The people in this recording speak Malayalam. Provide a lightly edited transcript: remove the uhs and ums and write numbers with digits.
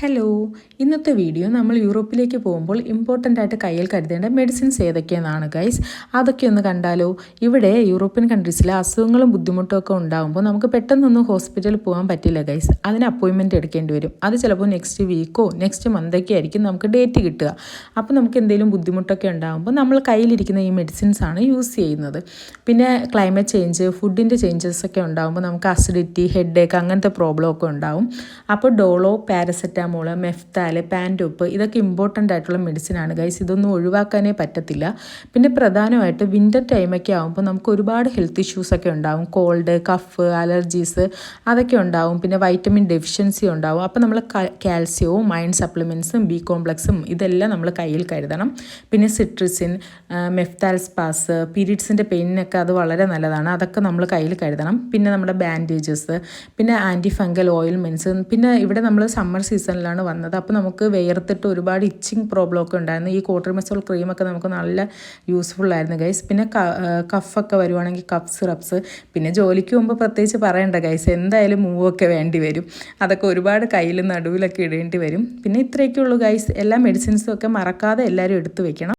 ഹലോ, ഇന്നത്തെ വീഡിയോ നമ്മൾ യൂറോപ്പിലേക്ക് പോകുമ്പോൾ ഇമ്പോർട്ടൻ്റ് ആയിട്ട് കയ്യിൽ കരുതേണ്ട മെഡിസിൻസ് ഏതൊക്കെയെന്നാണ് ഗൈസ്. അതൊക്കെ ഒന്ന് കണ്ടാലോ. ഇവിടെ യൂറോപ്യൻ കൺട്രീസിൽ അസുഖങ്ങളും ബുദ്ധിമുട്ടും ഒക്കെ ഉണ്ടാകുമ്പോൾ നമുക്ക് പെട്ടെന്നൊന്നും ഹോസ്പിറ്റലിൽ പോകാൻ പറ്റില്ല ഗൈസ്. അതിന് അപ്പോയിൻമെൻറ്റ് എടുക്കേണ്ടി വരും. അത് ചിലപ്പോൾ നെക്സ്റ്റ് വീക്കോ നെക്സ്റ്റ് മന്തൊക്കെ ആയിരിക്കും നമുക്ക് ഡേറ്റ് കിട്ടുക. അപ്പോൾ നമുക്ക് എന്തെങ്കിലും ബുദ്ധിമുട്ടൊക്കെ ഉണ്ടാകുമ്പോൾ നമ്മൾ കയ്യിലിരിക്കുന്ന ഈ മെഡിസിൻസ് ആണ് യൂസ് ചെയ്യുന്നത്. പിന്നെ ക്ലൈമറ്റ് ചേഞ്ച്, ഫുഡിൻ്റെ ചേഞ്ചസ് ഒക്കെ ഉണ്ടാകുമ്പോൾ നമുക്ക് അസിഡിറ്റി, ഹെഡ് ഏക്ക് അങ്ങനത്തെ പ്രോബ്ലം ഒക്കെ ഉണ്ടാകും. അപ്പോൾ ഡോളോ, പാരസെറ്റാമോൾ, മെഫ്താല്, പാൻഡോപ്പ് ഇതൊക്കെ ഇമ്പോർട്ടൻ്റ് ആയിട്ടുള്ള മെഡിസിനാണ് ഗൈസ്. ഇതൊന്നും ഒഴിവാക്കാനേ പറ്റത്തില്ല. പിന്നെ പ്രധാനമായിട്ട് വിൻ്റർ ടൈമൊക്കെ ആകുമ്പോൾ നമുക്ക് ഒരുപാട് ഹെൽത്ത് ഇഷ്യൂസൊക്കെ ഉണ്ടാകും. കോൾഡ്, കഫ്, അലർജീസ് അതൊക്കെ ഉണ്ടാകും. പിന്നെ വൈറ്റമിൻ ഡെഫിഷ്യൻസി ഉണ്ടാകും. അപ്പോൾ നമ്മൾ കാൽസ്യവും അയൺ സപ്ലിമെൻറ്റ്സും ബി കോംപ്ലക്സും ഇതെല്ലാം നമ്മൾ കയ്യിൽ കരുതണം. പിന്നെ സിട്രിസിൻ, മെഫ്താൽ സ്പാസ്, പീരീഡ്സിൻ്റെ പെയിനൊക്കെ അത് വളരെ നല്ലതാണ്. അതൊക്കെ നമ്മൾ കയ്യിൽ കരുതണം. പിന്നെ നമ്മുടെ ബാൻഡേജസ്, പിന്നെ ആൻറ്റി ഫംഗൽ ഓയിൽമെൻറ്റ്സ്. പിന്നെ ഇവിടെ നമ്മൾ സമ്മർ സീസണിലാണ് വന്നത്. അപ്പോൾ നമുക്ക് വേർത്തിട്ട് ഒരുപാട് ഇച്ചിങ് പ്രോബ്ലം ഒക്കെ ഉണ്ടായിരുന്നു. ഈ കോട്രിമെസോൾ ക്രീമൊക്കെ നമുക്ക് നല്ല യൂസ്ഫുൾ ആയിരുന്നു ഗൈസ്. പിന്നെ കഫൊക്കെ വരുവാണെങ്കിൽ കഫ് സിറപ്സ്. പിന്നെ ജോലിക്ക് പോകുമ്പോൾ പ്രത്യേകിച്ച് പറയണ്ട ഗൈസ്, എന്തായാലും മൂവൊക്കെ വേണ്ടി വരും. അതൊക്കെ ഒരുപാട് കയ്യിൽ നടുവിലൊക്കെ ഇടേണ്ടി വരും. പിന്നെ ഇത്രയൊക്കെ ഉള്ളൂ ഗൈസ്. എല്ലാ മെഡിസിൻസും ഒക്കെ മറക്കാതെ എല്ലാവരും എടുത്തു വെക്കണം.